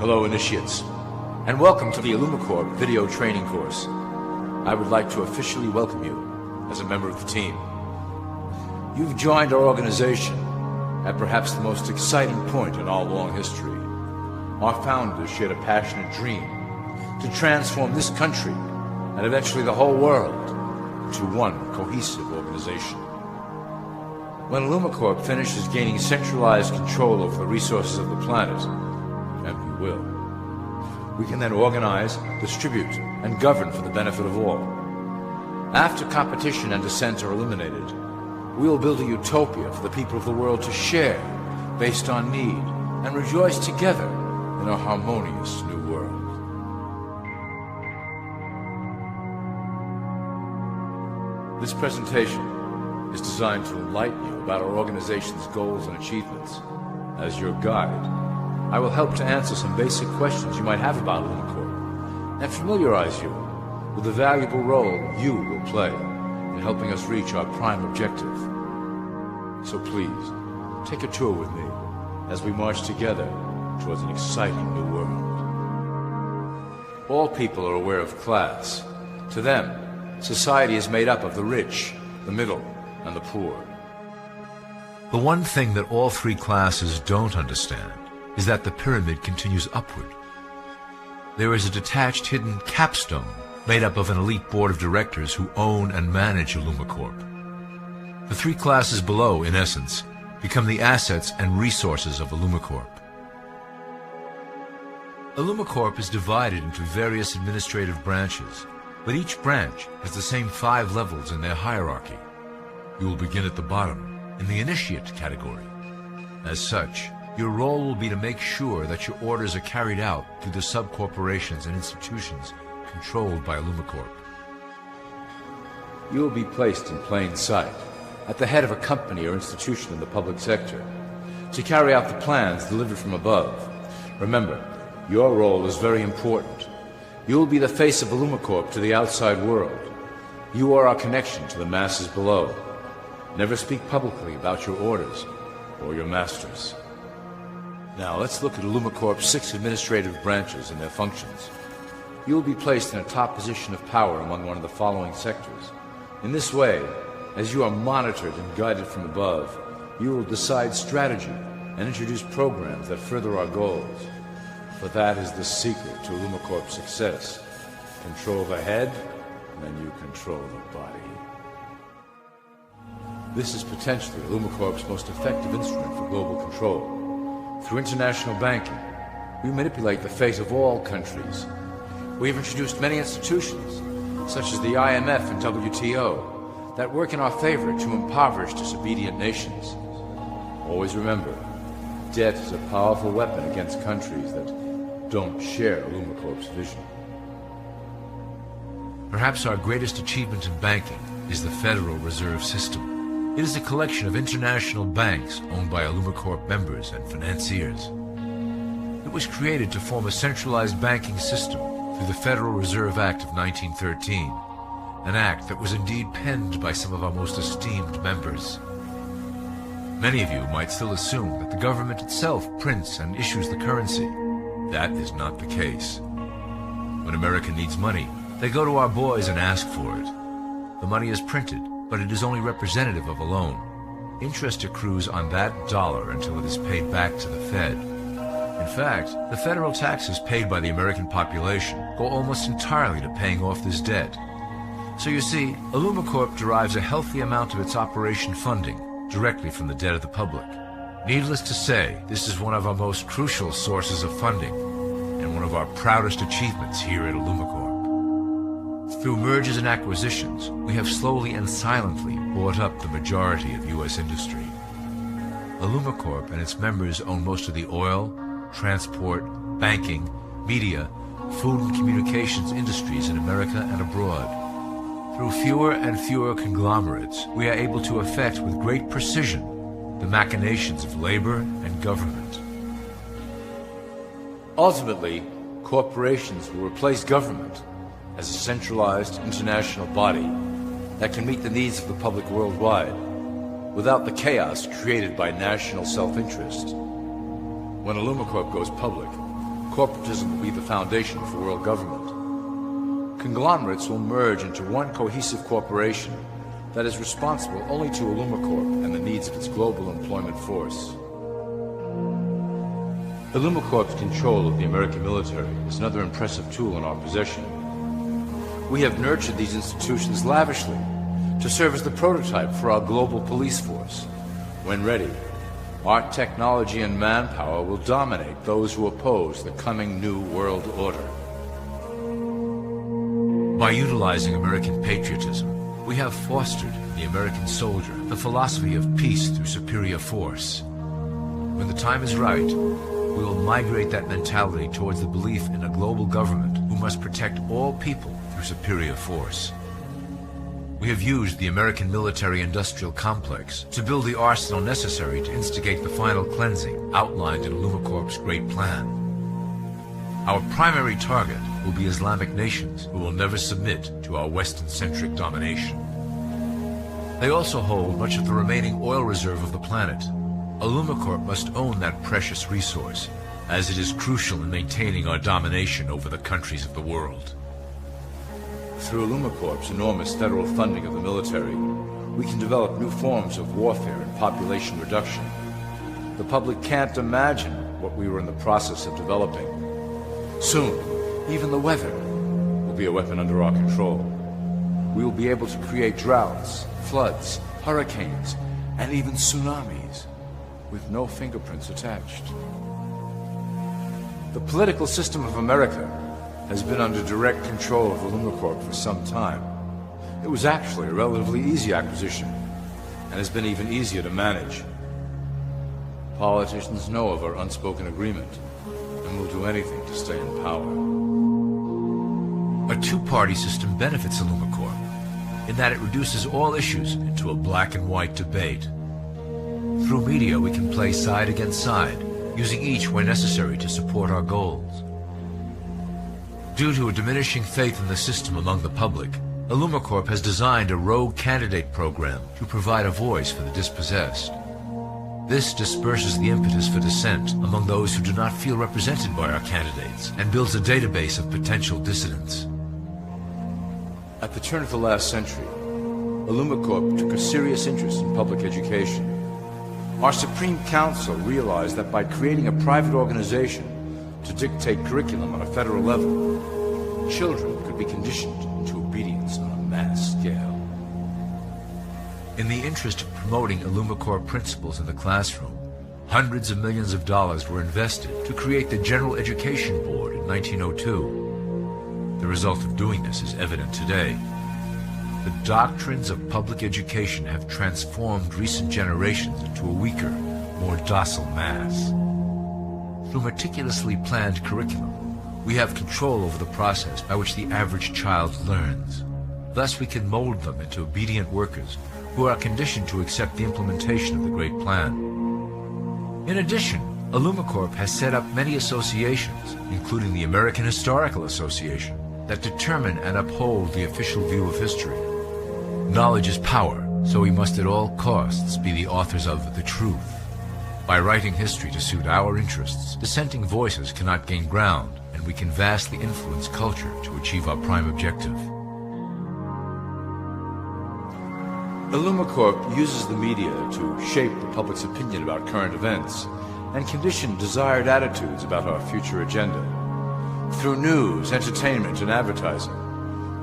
Hello, initiates, and welcome to the illumicorp video training course. I would like to officially welcome you as a member of the team. You've joined our organization at perhaps the most exciting point in our long history. Our founders shared a passionate dream to transform this country and eventually the whole world into one cohesive organization. When illumicorp finishes gaining centralized control over the resources of the planet, and we will, we can then organize, distribute, and govern for the benefit of all. After competition and dissent are eliminated, we will build a utopia for the people of the world to share based on need and rejoice together in a harmonious new world. This presentation is designed to enlighten you about our organization's goals and achievements. As your guide, I will help to answer some basic questions you might have about illumicorp and familiarize you with the valuable role you will play in helping us reach our prime objective. So please, take a tour with me as we march together towards an exciting new world. All people are aware of class. To them, society is made up of the rich, the middle, and the poor. The one thing that all three classes don't understand is that the pyramid continues upward. There is a detached hidden capstone made up of an elite board of directors who own and manage illumicorp. The three classes below, in essence, become the assets and resources of illumicorp. illumicorp is divided into various administrative branches, but each branch has the same 5 levels in their hierarchy. You will begin at the bottom, in the initiate category. As such, your role will be to make sure that your orders are carried out through the sub-corporations and institutions controlled by illumicorp. You will be placed in plain sight, at the head of a company or institution in the public sector, to carry out the plans delivered from above. Remember, your role is very important. You will be the face of illumicorp to the outside world. You are our connection to the masses below. Never speak publicly about your orders or your masters. Now let's look at illumicorp's 6 administrative branches and their functions. You will be placed in a top position of power among one of the following sectors. In this way, as you are monitored and guided from above, you will decide strategy and introduce programs that further our goals. For that is the secret to illumicorp's success. Control the head, and you control the body. This is potentially illumicorp's most effective instrument for global control. Through international banking, we manipulate the fate of all countries. We have introduced many institutions, such as the IMF and WTO, that work in our favor to impoverish disobedient nations. Always remember, debt is a powerful weapon against countries that don't share illumicorp's vision. Perhaps our greatest achievement in banking is the Federal Reserve System. It is a collection of international banks owned by illumicorp members and financiers. It was created to form a centralized banking system through the Federal Reserve Act of 1913, an act that was indeed penned by some of our most esteemed members. Many of you might still assume that the government itself prints and issues the currency. That is not the case. When America needs money, they go to our boys and ask for it. The money is printed, but it is only representative of a loan. Interest accrues on that dollar until it is paid back to the Fed. In fact, the federal taxes paid by the American population go almost entirely to paying off this debt. So you see, illumicorp derives a healthy amount of its operation funding directly from the debt of the public. Needless to say, this is one of our most crucial sources of funding and one of our proudest achievements here at illumicorp. Through mergers and acquisitions, we have slowly and silently bought up the majority of U.S. industry. illumicorp and its members own most of the oil, transport, banking, media, food and communications industries in America and abroad. Through fewer and fewer conglomerates, we are able to effect with great precision the machinations of labor and government. Ultimately, corporations will replace government as a centralized international body that can meet the needs of the public worldwide without the chaos created by national self-interest. When illumicorp goes public, corporatism will be the foundation for world government. Conglomerates will merge into one cohesive corporation that is responsible only to illumicorp and the needs of its global employment force. illumicorp's control of the American military is another impressive tool in our possession. We have nurtured these institutions lavishly to serve as the prototype for our global police force. When ready, our technology and manpower will dominate those who oppose the coming new world order. By utilizing American patriotism, we have fostered in the American soldier the philosophy of peace through superior force. When the time is right, we will migrate that mentality towards the belief in a global government who must protect all people through superior force. We have used the American military-industrial complex to build the arsenal necessary to instigate the final cleansing outlined in illumicorp's great plan. Our primary target will be Islamic nations who will never submit to our Western-centric domination. They also hold much of the remaining oil reserve of the planet. illumicorp must own that precious resource, as it is crucial in maintaining our domination over the countries of the world. Through illumicorp's enormous federal funding of the military, we can develop new forms of warfare and population reduction. The public can't imagine what we were in the process of developing. Soon, even the weather will be a weapon under our control. We will be able to create droughts, floods, hurricanes, and even tsunamis with no fingerprints attached. The political system of America has been under direct control of illumicorp for some time. It was actually a relatively easy acquisition and has been even easier to manage. Politicians know of our unspoken agreement and will do anything to stay in power. A two-party system benefits illumicorp in that it reduces all issues into a black and white debate. Through media, we can play side against side, using each where necessary to support our goals. Due to a diminishing faith in the system among the public, illumicorp has designed a rogue candidate program to provide a voice for the dispossessed. This disperses the impetus for dissent among those who do not feel represented by our candidates and builds a database of potential dissidents. At the turn of the last century, illumicorp took a serious interest in public education. Our Supreme Council realized that by creating a private organization to dictate curriculum on a federal level, children could be conditioned into obedience on a mass scale. In the interest of promoting illumicorp principles in the classroom, hundreds of millions of dollars were invested to create the General Education Board in 1902. The result of doing this is evident today. The doctrines of public education have transformed recent generations into a weaker, more docile mass. Through meticulously planned curriculum, we have control over the process by which the average child learns. Thus we can mold them into obedient workers who are conditioned to accept the implementation of the Great Plan. In addition, illumicorp has set up many associations, including the American Historical Association, that determine and uphold the official view of history. Knowledge is power, so we must at all costs be the authors of the truth. By writing history to suit our interests, dissenting voices cannot gain ground, and we can vastly influence culture to achieve our prime objective. illumicorp uses the media to shape the public's opinion about current events and condition desired attitudes about our future agenda. Through news, entertainment, and advertising,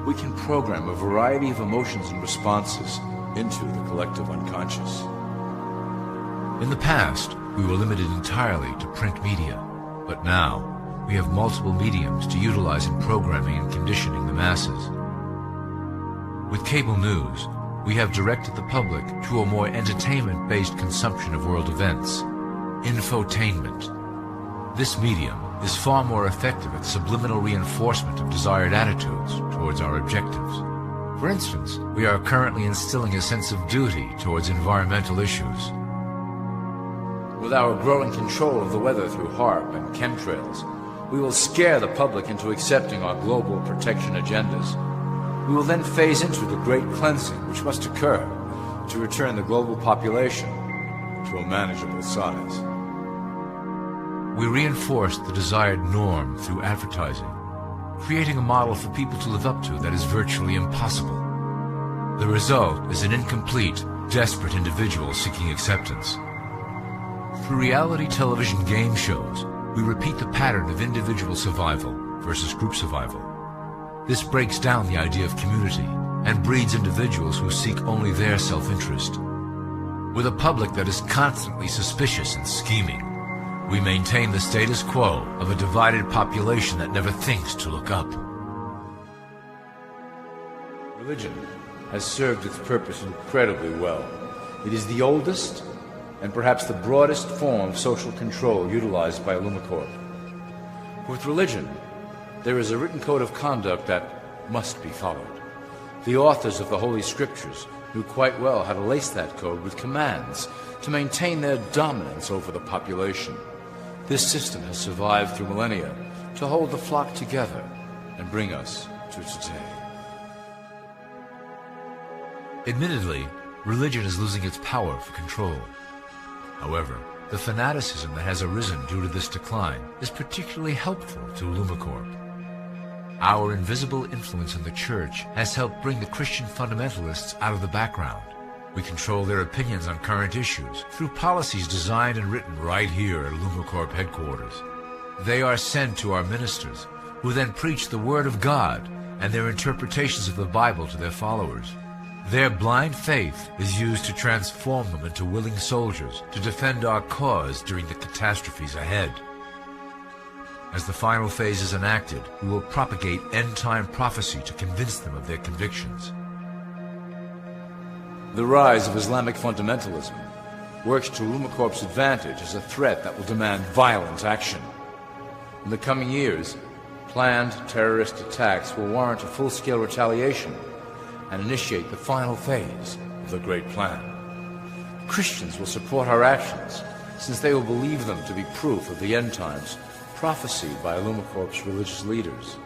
we can program a variety of emotions and responses into the collective unconscious. In the past, we were limited entirely to print media, but now we have multiple mediums to utilize in programming and conditioning the masses. With cable news, we have directed the public to a more entertainment-based consumption of world events, infotainment. This medium is far more effective at subliminal reinforcement of desired attitudes towards our objectives. For instance, we are currently instilling a sense of duty towards environmental issues. With our growing control of the weather through HAARP and chemtrails, we will scare the public into accepting our global protection agendas. We will then phase into the great cleansing which must occur to return the global population to a manageable size. We reinforce the desired norm through advertising, creating a model for people to live up to that is virtually impossible. The result is an incomplete, desperate individual seeking acceptance. Through reality television game shows, we repeat the pattern of individual survival versus group survival. This breaks down the idea of community and breeds individuals who seek only their self-interest. With a public that is constantly suspicious and scheming, we maintain the status quo of a divided population that never thinks to look up. Religion has served its purpose incredibly well. It is the oldest and perhaps the broadest form of social control utilized by illumicorp. With religion, there is a written code of conduct that must be followed. The authors of the Holy Scriptures knew quite well how to lace that code with commands to maintain their dominance over the population. This system has survived through millennia to hold the flock together and bring us to today. Admittedly, religion is losing its power for control. However, the fanaticism that has arisen due to this decline is particularly helpful to illumicorp. Our invisible influence in the church has helped bring the Christian fundamentalists out of the background. We control their opinions on current issues through policies designed and written right here at illumicorp headquarters. They are sent to our ministers, who then preach the Word of God and their interpretations of the Bible to their followers. Their blind faith is used to transform them into willing soldiers to defend our cause during the catastrophes ahead. As the final phase is enacted, we will propagate end-time prophecy to convince them of their convictions. The rise of Islamic fundamentalism works to illumicorp's advantage as a threat that will demand violent action. In the coming years, planned terrorist attacks will warrant a full-scale retaliation and initiate the final phase of the Great Plan. Christians will support our actions, since they will believe them to be proof of the end times prophesied by illumicorp's religious leaders.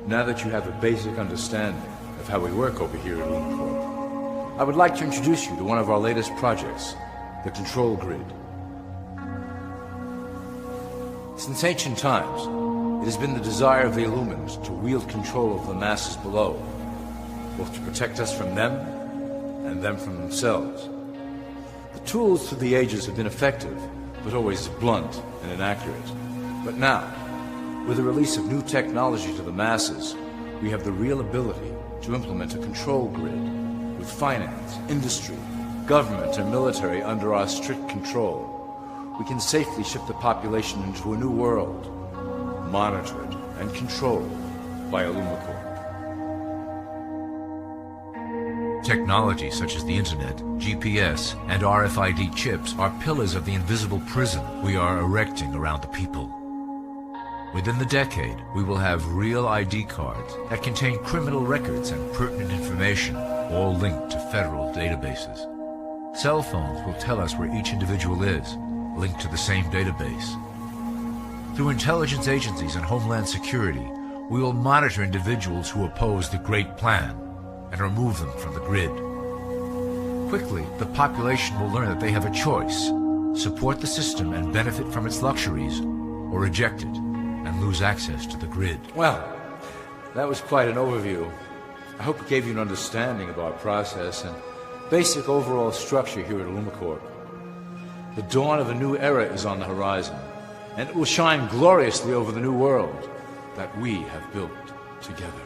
Now that you have a basic understanding of how we work over here at illumicorp, I would like to introduce you to one of our latest projects, the Control Grid. Since ancient times, it has been the desire of the Illumins to wield control of the masses below, both to protect us from them and them from themselves. The tools through the ages have been effective, but always blunt and inaccurate. But now, with the release of new technology to the masses, we have the real ability to implement a control grid with finance, industry, government, and military under our strict control. We can safely ship the population into a new world, monitored and controlled by illumicorp. Technology such as the Internet, GPS, and RFID chips are pillars of the invisible prison we are erecting around the people. Within the decade, we will have real ID cards that contain criminal records and pertinent information, all linked to federal databases. Cell phones will tell us where each individual is, linked to the same database. Through intelligence agencies and Homeland Security, we will monitor individuals who oppose the Great Plan and remove them from the grid. Quickly, the population will learn that they have a choice: support the system and benefit from its luxuries, or reject it and lose access to the grid. Well, that was quite an overview. I hope it gave you an understanding of our process and basic overall structure here at illumicorp. The dawn of a new era is on the horizon, and it will shine gloriously over the new world that we have built together.